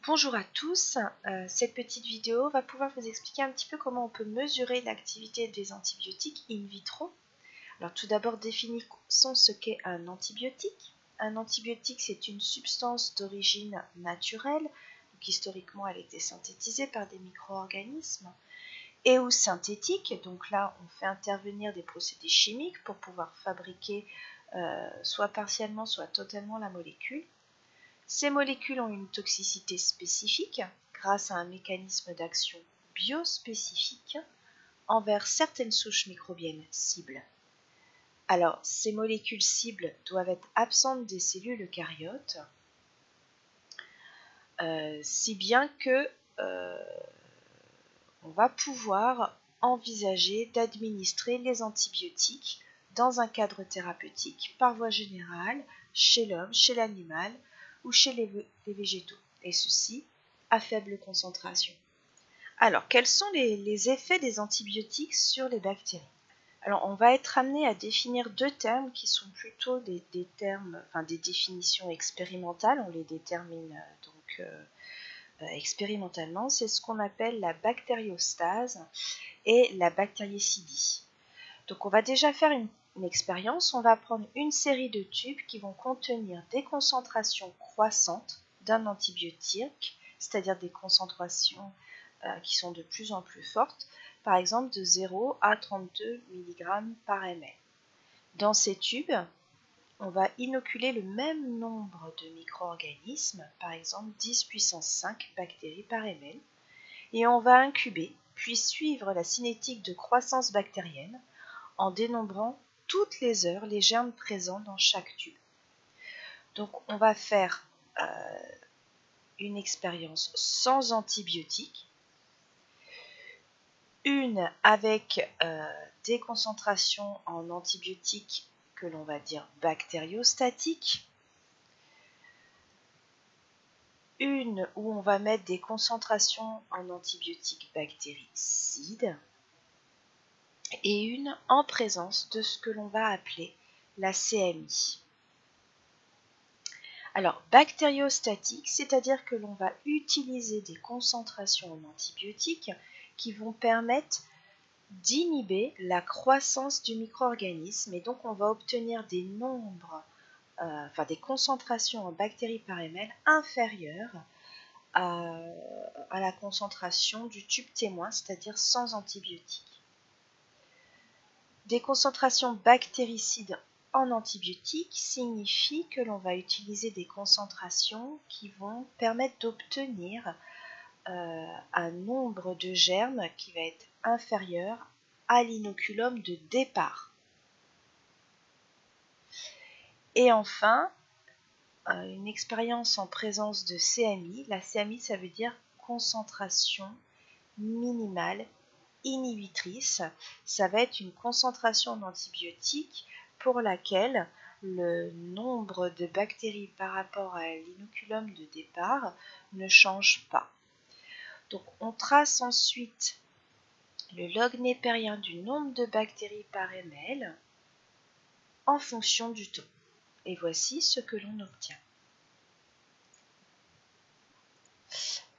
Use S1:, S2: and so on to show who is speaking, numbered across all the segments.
S1: Bonjour à tous, cette petite vidéo va pouvoir vous expliquer un petit peu comment on peut mesurer l'activité des antibiotiques in vitro. Alors tout d'abord définissons ce qu'est un antibiotique. Un antibiotique c'est une substance d'origine naturelle, donc historiquement elle était synthétisée par des micro-organismes, et ou synthétique, donc là on fait intervenir des procédés chimiques pour pouvoir fabriquer soit partiellement soit totalement la molécule. Ces molécules ont une toxicité spécifique grâce à un mécanisme d'action biospécifique envers certaines souches microbiennes cibles. Alors, ces molécules cibles doivent être absentes des cellules eucaryotes, si bien que on va pouvoir envisager d'administrer les antibiotiques dans un cadre thérapeutique par voie générale chez l'homme, chez l'animal ou chez les végétaux, et ceci à faible concentration. Alors, quels sont les effets des antibiotiques sur les bactéries? Alors, on va être amené à définir deux termes qui sont plutôt des termes, enfin des définitions expérimentales. On les détermine expérimentalement. C'est ce qu'on appelle la bactériostase et la bactériécidie. Donc, on va déjà faire une expérience. On va prendre une série de tubes qui vont contenir des concentrations croissantes d'un antibiotique, c'est-à-dire des concentrations qui sont de plus en plus fortes, par exemple de 0 à 32 mg par ml. Dans ces tubes, on va inoculer le même nombre de micro-organismes, par exemple 10 puissance 5 bactéries par ml, et on va incuber, puis suivre la cinétique de croissance bactérienne en dénombrant toutes les heures les germes présents dans chaque tube. Donc on va faire une expérience sans antibiotiques, une avec des concentrations en antibiotiques que l'on va dire bactériostatiques, une où on va mettre des concentrations en antibiotiques bactéricides, et une en présence de ce que l'on va appeler la CMI. Alors, bactériostatique, c'est-à-dire que l'on va utiliser des concentrations en antibiotiques qui vont permettre d'inhiber la croissance du micro-organisme, et donc on va obtenir des nombres, des concentrations en bactéries par ml inférieures à la concentration du tube témoin, c'est-à-dire sans antibiotiques. Des concentrations bactéricides en antibiotiques signifie que l'on va utiliser des concentrations qui vont permettre d'obtenir un nombre de germes qui va être inférieur à l'inoculum de départ. Et enfin, une expérience en présence de CMI. La CMI, ça veut dire concentration minimale inhibitrice. Ça va être une concentration d'antibiotiques pour laquelle le nombre de bactéries par rapport à l'inoculum de départ ne change pas. Donc on trace ensuite le log népérien du nombre de bactéries par ml en fonction du taux. Et voici ce que l'on obtient.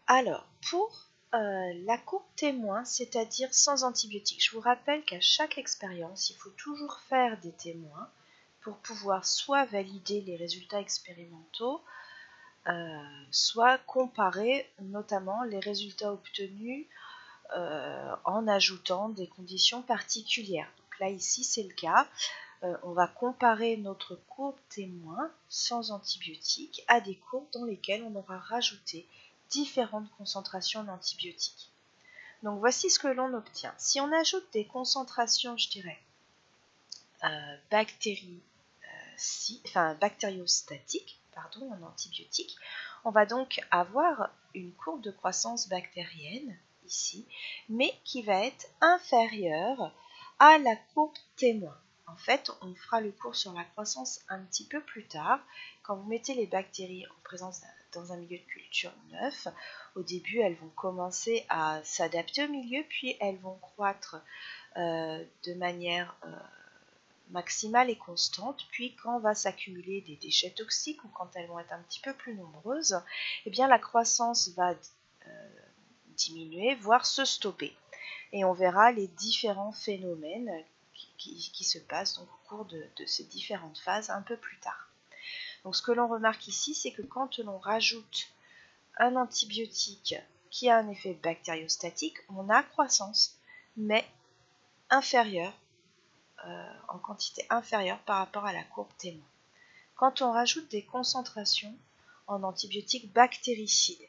S1: Alors, pour la courbe témoin, c'est-à-dire sans antibiotiques, je vous rappelle qu'à chaque expérience, il faut toujours faire des témoins pour pouvoir soit valider les résultats expérimentaux, soit comparer notamment les résultats obtenus en ajoutant des conditions particulières. Donc là, ici, c'est le cas. On va comparer notre courbe témoin sans antibiotiques à des courbes dans lesquelles on aura rajouté différentes concentrations d'antibiotiques. Donc voici ce que l'on obtient. Si on ajoute des concentrations, je dirais, bactériostatiques, en antibiotiques, on va donc avoir une courbe de croissance bactérienne ici, mais qui va être inférieure à la courbe témoin. En fait, on fera le cours sur la croissance un petit peu plus tard. Quand vous mettez les bactéries en présence dans un milieu de culture neuf, au début, elles vont commencer à s'adapter au milieu, puis elles vont croître de manière maximale et constante, puis quand va s'accumuler des déchets toxiques ou quand elles vont être un petit peu plus nombreuses, eh bien la croissance va diminuer, voire se stopper. Et on verra les différents phénomènes qui se passent donc, au cours de ces différentes phases un peu plus tard. Donc ce que l'on remarque ici, c'est que quand l'on rajoute un antibiotique qui a un effet bactériostatique, on a croissance, mais inférieure, en quantité inférieure par rapport à la courbe témoin. Quand on rajoute des concentrations en antibiotiques bactéricides,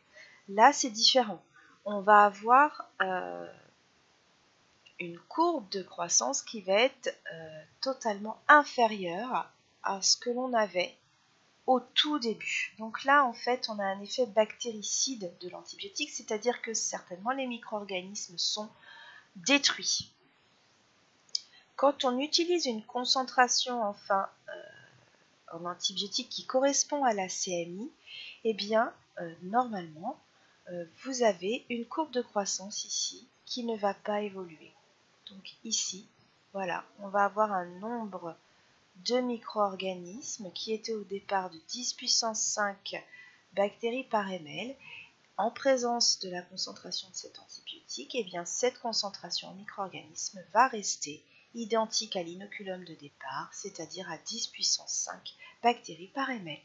S1: là c'est différent. On va avoir une courbe de croissance qui va être totalement inférieure à ce que l'on avait au tout début. Donc là, en fait, on a un effet bactéricide de l'antibiotique, c'est-à-dire que certainement les micro-organismes sont détruits. Quand on utilise une concentration en antibiotique qui correspond à la CMI, eh bien, normalement, vous avez une courbe de croissance ici qui ne va pas évoluer. Donc ici, voilà, on va avoir un nombre de micro-organismes qui étaient au départ de 10 puissance 5 bactéries par ml. En présence de la concentration de cet antibiotique, eh bien, cette concentration en micro-organismes va rester identique à l'inoculum de départ, c'est-à-dire à 10 puissance 5 bactéries par ml.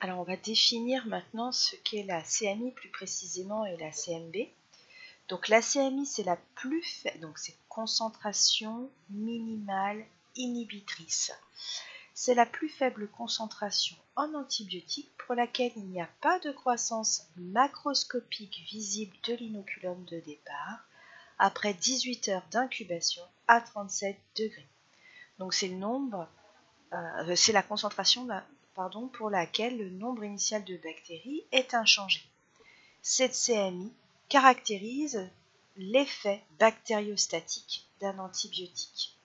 S1: Alors on va définir maintenant ce qu'est la CMI plus précisément et la CMB. Donc la CMI c'est la plus faible, donc c'est concentration minimale inhibitrice. C'est la plus faible concentration en antibiotique pour laquelle il n'y a pas de croissance macroscopique visible de l'inoculum de départ après 18 heures d'incubation à 37 degrés. Donc c'est la concentration pour laquelle le nombre initial de bactéries est inchangé. Cette CMI caractérise l'effet bactériostatique d'un antibiotique.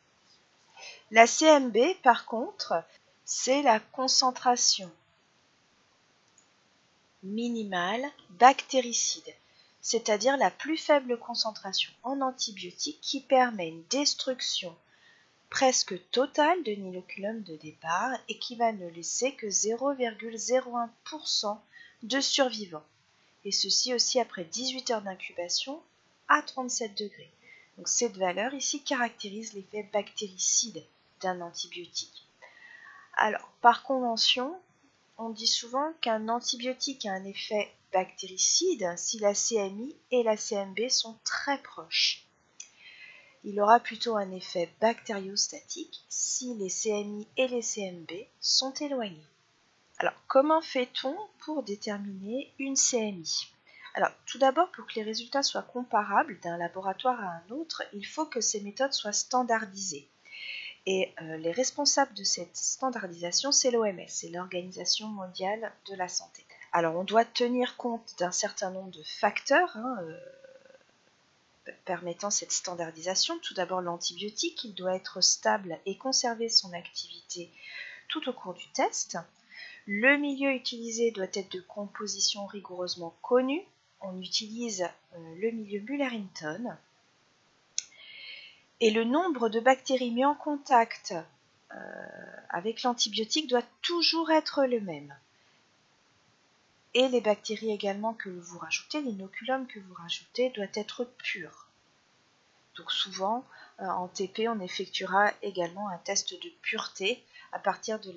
S1: La CMB, par contre, c'est la concentration minimale bactéricide, c'est-à-dire la plus faible concentration en antibiotique qui permet une destruction presque totale de l'inoculum de départ et qui va ne laisser que 0,01% de survivants. Et ceci aussi après 18 heures d'incubation à 37 degrés. Donc cette valeur ici caractérise l'effet bactéricide d'un antibiotique. Alors, par convention, on dit souvent qu'un antibiotique a un effet bactéricide si la CMI et la CMB sont très proches. Il aura plutôt un effet bactériostatique si les CMI et les CMB sont éloignés. Alors, comment fait-on pour déterminer une CMI ? Alors, tout d'abord, pour que les résultats soient comparables d'un laboratoire à un autre, il faut que ces méthodes soient standardisées. Et les responsables de cette standardisation, c'est l'OMS, c'est l'Organisation mondiale de la santé. Alors, on doit tenir compte d'un certain nombre de facteurs permettant cette standardisation. Tout d'abord, l'antibiotique, il doit être stable et conserver son activité tout au cours du test. Le milieu utilisé doit être de composition rigoureusement connue. On utilise le milieu Muller-Hinton. Et le nombre de bactéries mis en contact avec l'antibiotique doit toujours être le même. Et les bactéries également que vous rajoutez, l'inoculum que vous rajoutez, doit être pur. Donc souvent, en TP, on effectuera également un test de pureté à partir de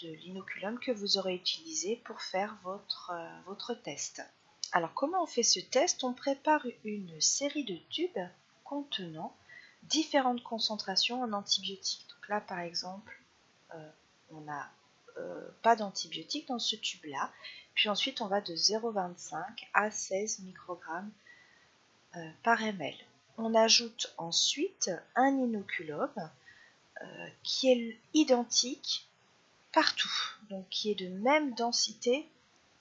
S1: l'inoculum que vous aurez utilisé pour faire votre test. Alors comment on fait ce test ? On prépare une série de tubes contenant différentes concentrations en antibiotiques. Donc là, par exemple, on n'a pas d'antibiotique dans ce tube-là. Puis ensuite, on va de 0,25 à 16 microgrammes par ml. On ajoute ensuite un inoculum qui est identique partout, donc qui est de même densité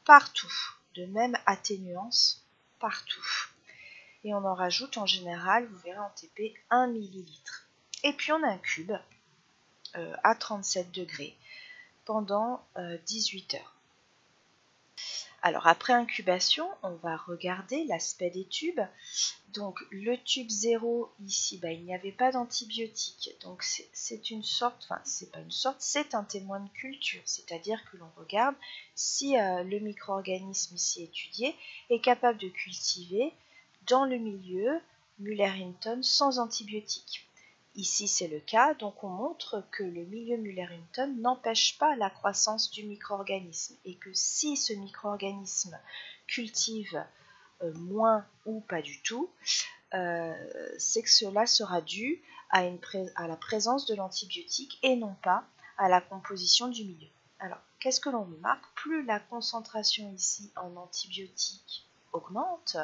S1: partout, de même atténuance partout. Et on en rajoute en général, vous verrez en TP, 1 ml. Et puis on incube à 37 degrés pendant 18 heures. Alors après incubation, on va regarder l'aspect des tubes. Donc le tube 0, ici, il n'y avait pas d'antibiotique. Donc c'est une sorte, enfin c'est pas une sorte, c'est un témoin de culture. C'est-à-dire que l'on regarde si le micro-organisme ici étudié est capable de cultiver dans le milieu Muller-Hinton sans antibiotiques. Ici, c'est le cas, donc on montre que le milieu Muller-Hinton n'empêche pas la croissance du micro-organisme et que si ce micro-organisme cultive moins ou pas du tout, c'est que cela sera dû à la présence de l'antibiotique et non pas à la composition du milieu. Alors, qu'est-ce que l'on remarque? Plus la concentration ici en antibiotiques augmente,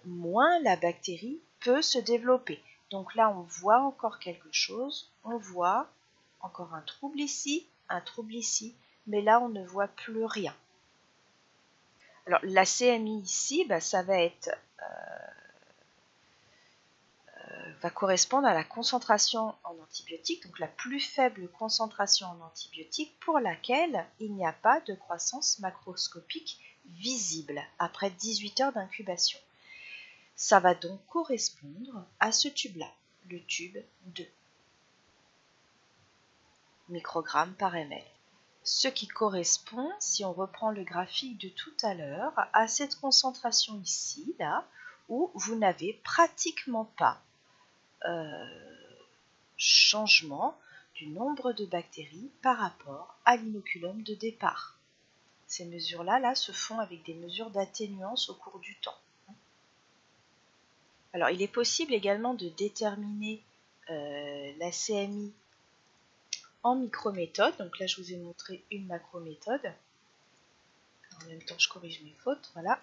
S1: moins la bactérie peut se développer. Donc là, on voit encore quelque chose. On voit encore un trouble ici, mais là, on ne voit plus rien. Alors, la CMI ici, ça va être va correspondre à la concentration en antibiotiques, donc la plus faible concentration en antibiotiques pour laquelle il n'y a pas de croissance macroscopique visible après 18 heures d'incubation. Ça va donc correspondre à ce tube-là, le tube 2 microgrammes par ml. Ce qui correspond, si on reprend le graphique de tout à l'heure, à cette concentration ici, là, où vous n'avez pratiquement pas changement du nombre de bactéries par rapport à l'inoculum de départ. Ces mesures-là se font avec des mesures d'atténuance au cours du temps. Alors, il est possible également de déterminer la CMI en microméthode. Donc là, je vous ai montré une macrométhode. En même temps, je corrige mes fautes. Voilà.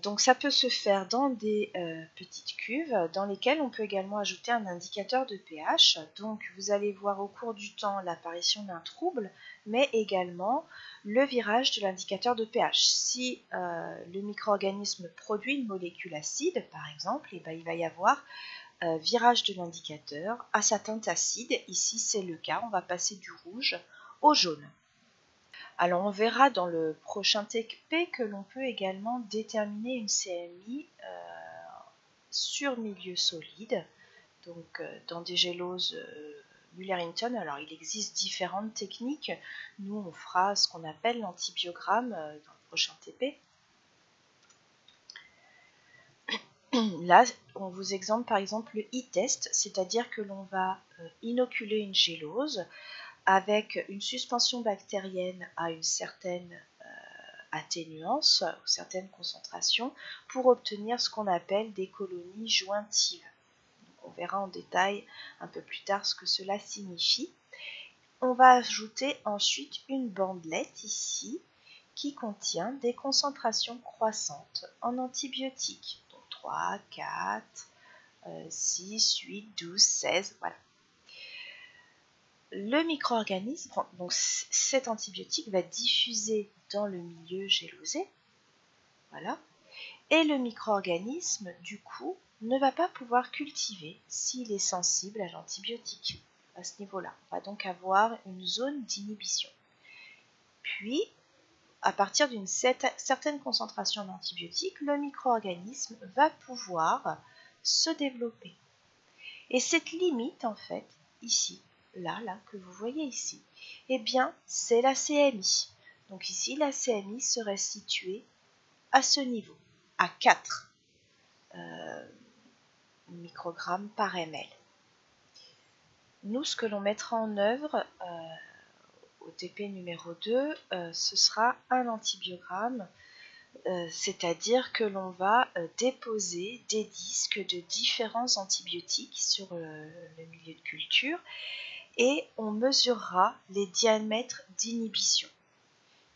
S1: Donc ça peut se faire dans des petites cuves dans lesquelles on peut également ajouter un indicateur de pH. Donc vous allez voir au cours du temps l'apparition d'un trouble, mais également le virage de l'indicateur de pH. Si le micro-organisme produit une molécule acide, par exemple, il va y avoir virage de l'indicateur à sa teinte acide. Ici c'est le cas, on va passer du rouge au jaune. Alors on verra dans le prochain TECP que l'on peut également déterminer une CMI sur milieu solide, donc dans des géloses Muller-Hinton. Alors il existe différentes techniques, nous on fera ce qu'on appelle l'antibiogramme dans le prochain TP. Là on vous exemple par exemple le e-test, c'est-à-dire que l'on va inoculer une gélose avec une suspension bactérienne à une certaine atténuance, ou certaines concentrations, pour obtenir ce qu'on appelle des colonies jointives. Donc, on verra en détail un peu plus tard ce que cela signifie. On va ajouter ensuite une bandelette ici qui contient des concentrations croissantes en antibiotiques. Donc 3, 4, 6, 8, 12, 16, voilà. Le micro-organisme, donc cet antibiotique va diffuser dans le milieu gélosé, voilà, et le micro-organisme, du coup, ne va pas pouvoir cultiver s'il est sensible à l'antibiotique à ce niveau-là. On va donc avoir une zone d'inhibition. Puis, à partir d'une certaine concentration d'antibiotiques, le micro-organisme va pouvoir se développer. Et cette limite, en fait, ici, là, que vous voyez ici, eh bien, c'est la CMI. Donc ici, la CMI serait située à ce niveau, à 4 microgrammes par ml. Nous, ce que l'on mettra en œuvre au TP numéro 2, ce sera un antibiogramme, c'est-à-dire que l'on va déposer des disques de différents antibiotiques sur le milieu de culture et on mesurera les diamètres d'inhibition.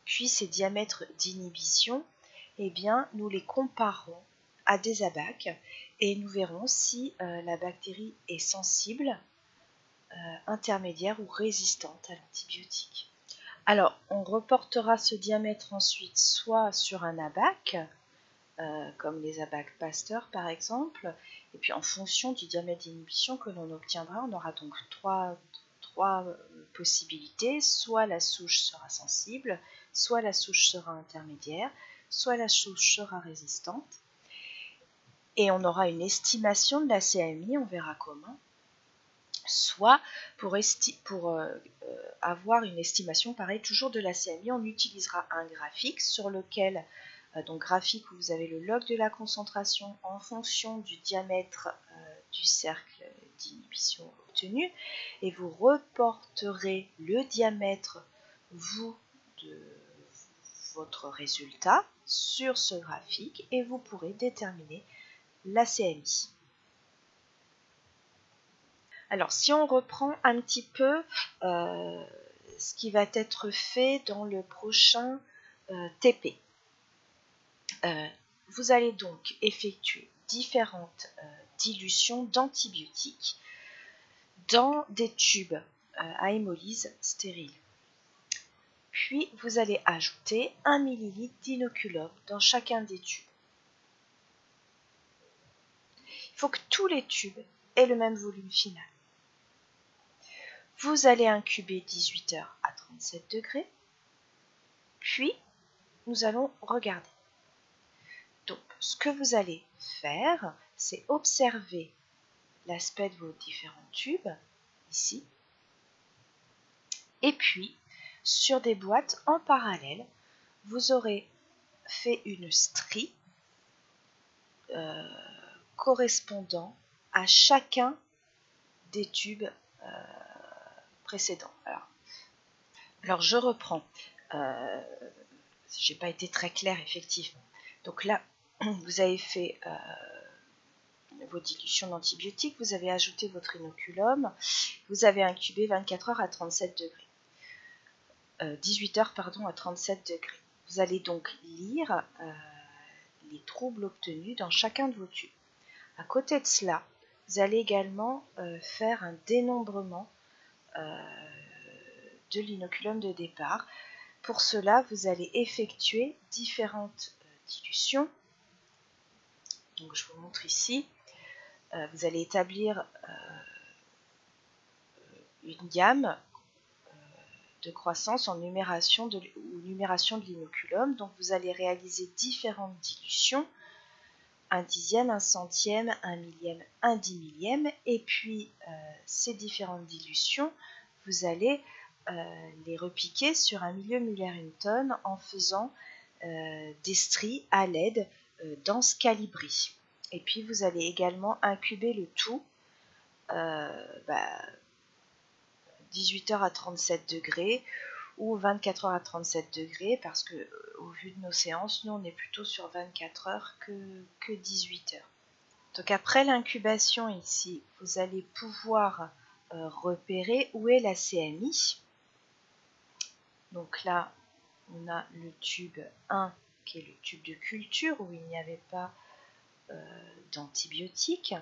S1: Puis ces diamètres d'inhibition, eh bien, nous les comparons à des abacs et nous verrons si la bactérie est sensible, intermédiaire ou résistante à l'antibiotique. Alors, on reportera ce diamètre ensuite soit sur un abac, comme les abacs Pasteur par exemple, et puis en fonction du diamètre d'inhibition que l'on obtiendra, on aura donc trois possibilités, soit la souche sera sensible, soit la souche sera intermédiaire, soit la souche sera résistante. Et on aura une estimation de la CMI, on verra comment. Soit pour avoir une estimation pareil toujours de la CMI, on utilisera un graphique sur lequel, donc graphique où vous avez le log de la concentration en fonction du diamètre du cercle d'inhibition obtenu, et vous reporterez le diamètre, vous, de votre résultat sur ce graphique et vous pourrez déterminer la CMI. Alors, si on reprend un petit peu ce qui va être fait dans le prochain TP, vous allez donc effectuer différentes dilutions d'antibiotiques dans des tubes à hémolyse stérile. Puis, vous allez ajouter 1 ml d'inoculum dans chacun des tubes. Il faut que tous les tubes aient le même volume final. Vous allez incuber 18 heures à 37 degrés, puis nous allons regarder. Donc, ce que vous allez faire, c'est observer l'aspect de vos différents tubes, ici, et puis, sur des boîtes en parallèle, vous aurez fait une strie correspondant à chacun des tubes précédents. Alors je reprends. J'ai pas été très claire effectivement. Donc là, vous avez fait vos dilutions d'antibiotiques, vous avez ajouté votre inoculum, vous avez incubé 24 heures à 37 degrés. 18 heures pardon, à 37 degrés. Vous allez donc lire les troubles obtenus dans chacun de vos tubes. À côté de cela, vous allez également faire un dénombrement de l'inoculum de départ. Pour cela, vous allez effectuer différentes dilutions. Donc, je vous montre ici. Vous allez établir une gamme de croissance en numération de l'inoculum. Donc, vous allez réaliser différentes dilutions. 1 dixième, 1 centième, 1 millième, 1 dix millième. Et puis, ces différentes dilutions, vous allez les repiquer sur un milieu Muller-Hinton en faisant des stries à l'aide d'anse calibrée. Et puis vous allez également incuber le tout 18 heures à 37 degrés ou 24 heures à 37 degrés parce que au vu de nos séances, nous on est plutôt sur 24 heures que 18 heures. Donc après l'incubation ici, vous allez pouvoir repérer où est la CMI. Donc là, on a le tube 1 qui est le tube de culture où il n'y avait pas d'antibiotiques.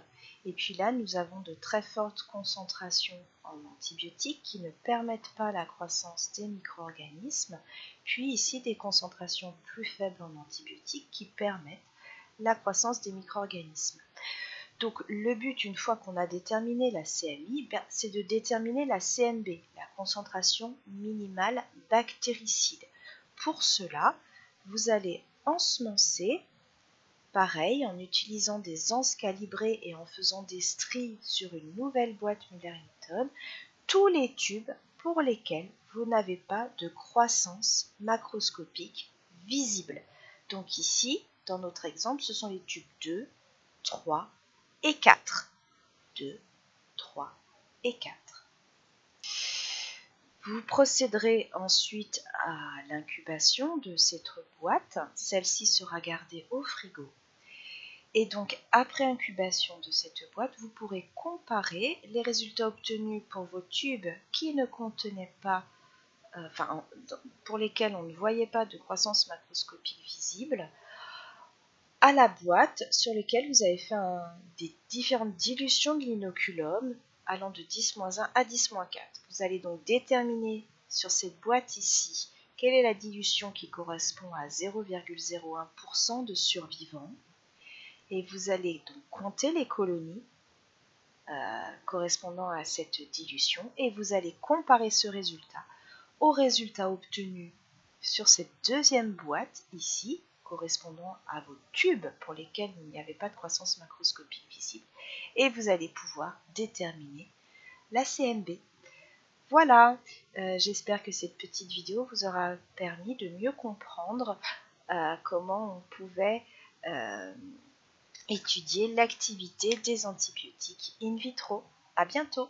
S1: Et puis là, nous avons de très fortes concentrations en antibiotiques qui ne permettent pas la croissance des micro-organismes. Puis ici, des concentrations plus faibles en antibiotiques qui permettent la croissance des micro-organismes. Donc le but, une fois qu'on a déterminé la CMI, c'est de déterminer la CMB, la concentration minimale bactéricide. Pour cela, vous allez ensemencer, pareil, en utilisant des anses calibrées et en faisant des stries sur une nouvelle boîte Muller-Hinton, tous les tubes pour lesquels vous n'avez pas de croissance macroscopique visible. Donc ici, dans notre exemple, ce sont les tubes 2, 3 et 4. 2, 3 et 4. Vous procéderez ensuite à l'incubation de cette boîte. Celle-ci sera gardée au frigo. Et donc, après incubation de cette boîte, vous pourrez comparer les résultats obtenus pour vos tubes qui ne contenaient pas, pour lesquels on ne voyait pas de croissance macroscopique visible, à la boîte sur laquelle vous avez fait des différentes dilutions de l'inoculum allant de 10-1 à 10-4. Vous allez donc déterminer sur cette boîte ici quelle est la dilution qui correspond à 0,01% de survivants. Et vous allez donc compter les colonies correspondant à cette dilution et vous allez comparer ce résultat au résultat obtenu sur cette deuxième boîte ici, correspondant à vos tubes pour lesquels il n'y avait pas de croissance macroscopique visible, et vous allez pouvoir déterminer la CMB. Voilà, j'espère que cette petite vidéo vous aura permis de mieux comprendre comment on pouvait étudier l'activité des antibiotiques in vitro. À bientôt!